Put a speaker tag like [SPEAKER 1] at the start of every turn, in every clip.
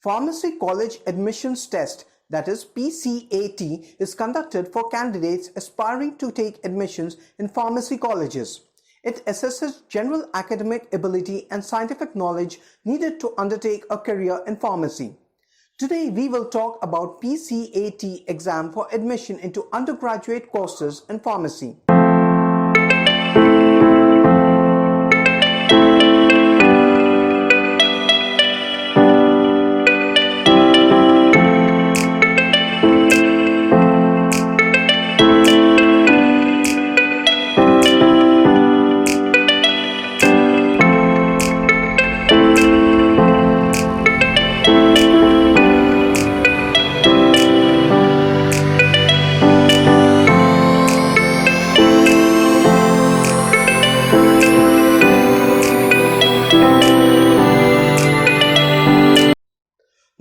[SPEAKER 1] Pharmacy College Admissions Test, that is PCAT, is conducted for candidates aspiring to take admissions in pharmacy colleges. It assesses general academic ability and scientific knowledge needed to undertake a career in pharmacy. Today we will talk about PCAT exam for admission into undergraduate courses in pharmacy.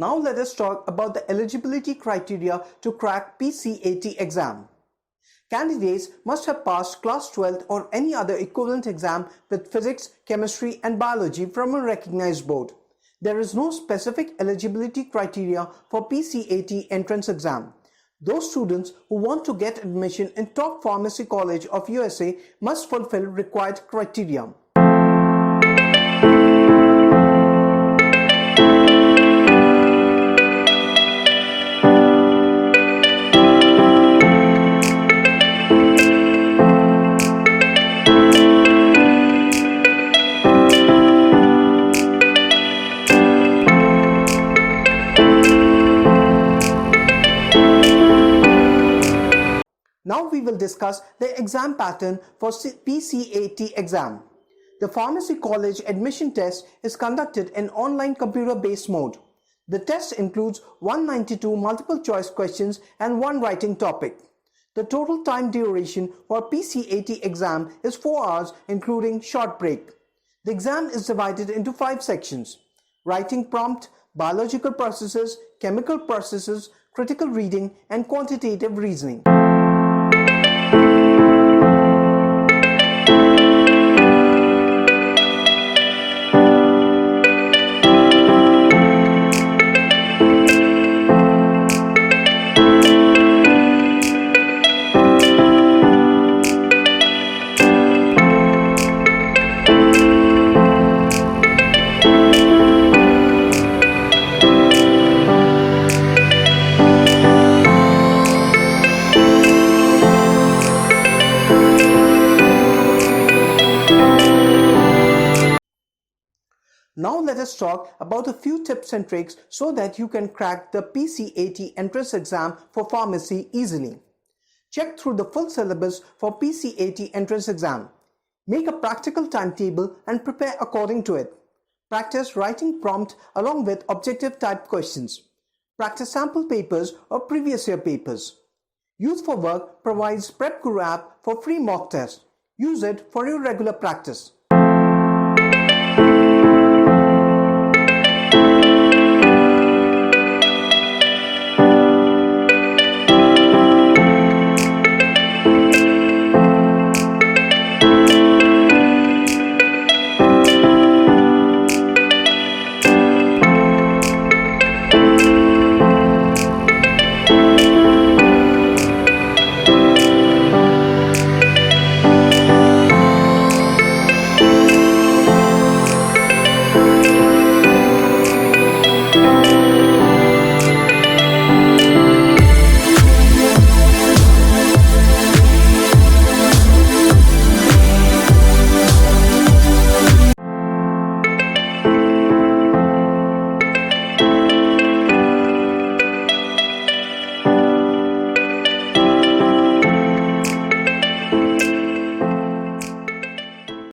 [SPEAKER 1] Now let us talk about the eligibility criteria to crack PCAT exam. Candidates must have passed class 12th or any other equivalent exam with physics, chemistry and biology from a recognized board. There is no specific eligibility criteria for PCAT entrance exam. Those students who want to get admission in top pharmacy college of USA must fulfill required criteria. Now we will discuss the exam pattern for PCAT exam. The Pharmacy College Admission Test is conducted in online computer-based mode. The test includes 192 multiple choice questions and one writing topic. The total time duration for PCAT exam is 4 hours including short break. The exam is divided into 5 sections: writing prompt, biological processes, chemical processes, critical reading and quantitative reasoning. Now let us talk about a few tips and tricks so that you can crack the PCAT entrance exam for pharmacy easily. Check through the full syllabus for PCAT entrance exam. Make a practical timetable and prepare according to it. Practice writing prompt along with objective type questions. Practice sample papers or previous year papers. Youth for Work provides Prep Guru app for free mock test. Use it for your regular practice.